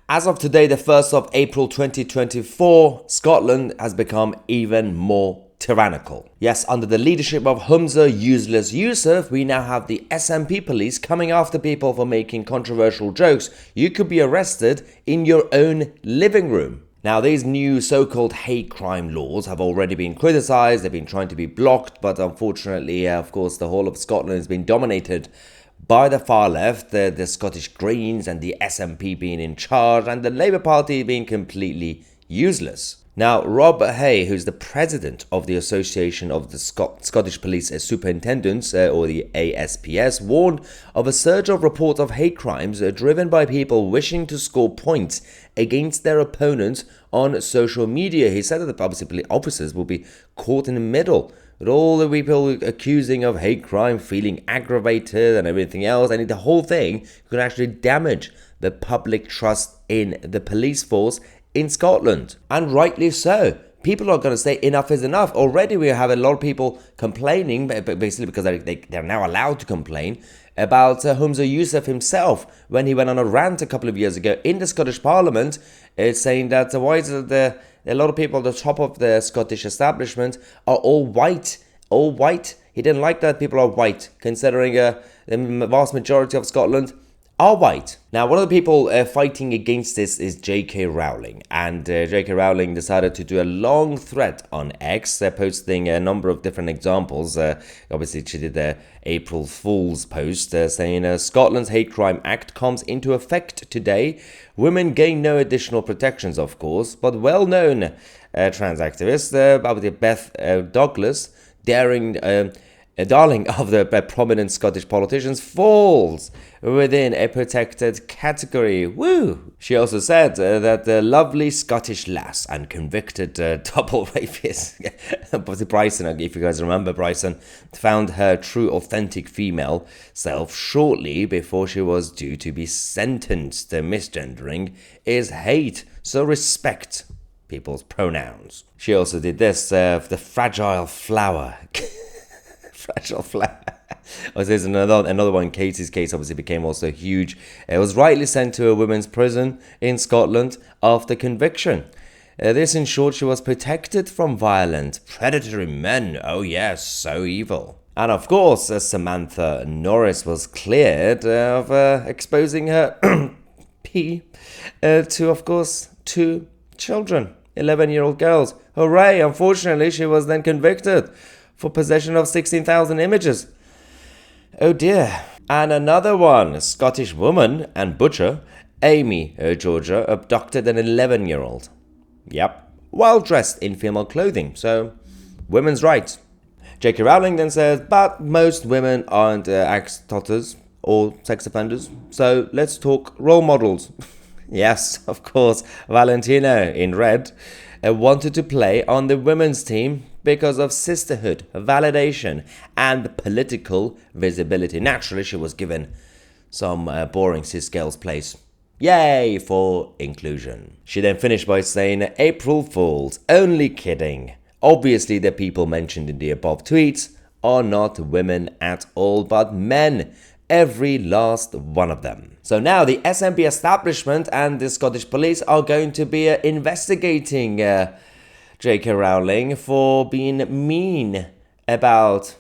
As of today, the 1st of April 2024, Scotland has become even more tyrannical. Yes, under the leadership of Humza Useless Yusuf, we now have the SNP police coming after people for making controversial jokes. You could be arrested in your own living room. Now, these new so-called hate crime laws have already been criticised, they've been trying to be blocked, but unfortunately, of course, the whole of Scotland has been dominated by the far left, the Scottish Greens and the SNP being in charge, and the Labour Party being completely useless. Now, Rob Hay, who's the president of the Association of the Scottish Police Superintendents, or the ASPS, warned of a surge of reports of hate crimes driven by people wishing to score points against their opponents on social media. He said that obviously police officers will be caught in the middle, with all the people accusing of hate crime feeling aggravated and everything else, and the whole thing could actually damage the public trust in the police force in Scotland. And rightly so. People are going to say enough is enough. Already we have a lot of people complaining, basically because they're now allowed to complain, about Humza Yusuf himself when he went on a rant a couple of years ago in the Scottish Parliament, saying that why is it a lot of people at the top of the Scottish establishment are all white. All white. He didn't like that people are white, considering the vast majority of Scotland are white. Now, one of the people fighting against this is JK Rowling. And JK Rowling decided to do a long thread on X, posting a number of different examples. Obviously, she did the April Fool's post saying, Scotland's Hate Crime Act comes into effect today. Women gain no additional protections, of course, but well-known trans activist, Beth Douglas, a darling of the prominent Scottish politicians, falls within a protected category. Woo! She also said that the lovely Scottish lass and convicted double rapist, Bryson, if you guys remember Bryson, found her true authentic female self shortly before she was due to be sentenced. Misgendering is hate, so respect people's pronouns. She also did this, the fragile flower. Fragile flower. There's another one. Katie's case obviously became also huge. It was rightly sent to a women's prison in Scotland after conviction. This ensured she was protected from violent, predatory men. Oh yes, so evil. And of course, Samantha Norris was cleared of exposing her pee to, of course, 2 children, 11-year-old girls. Hooray! Unfortunately, she was then convicted for possession of 16,000 images. Oh dear. And another one, a Scottish woman and butcher, Amy, Georgia, abducted an 11-year-old. Yep. While dressed in female clothing, so women's rights. JK Rowling then says, but most women aren't axe-totters or sex offenders, so let's talk role models. Yes, of course, Valentino in red wanted to play on the women's team because of sisterhood, validation, and political visibility. Naturally, she was given some boring cis girls place. Yay for inclusion. She then finished by saying, April Fools, only kidding. Obviously, the people mentioned in the above tweets are not women at all, but men. Every last one of them. So now the SNP establishment and the Scottish police are going to be investigating JK Rowling for being mean about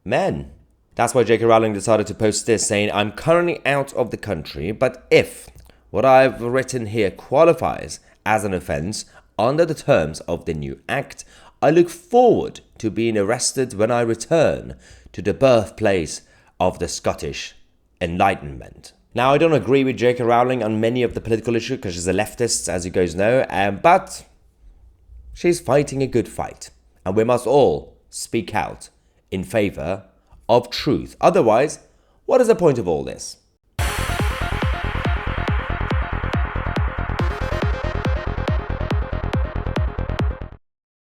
men. That's why JK Rowling decided to post this, saying, I'm currently out of the country, but if what I've written here qualifies as an offence under the terms of the new act, I look forward to being arrested when I return to the birthplace of the Scottish Enlightenment. Now, I don't agree with JK Rowling on many of the political issues because she's a leftist, as you guys know, but she's fighting a good fight, and we must all speak out in favour of truth. Otherwise, what is the point of all this?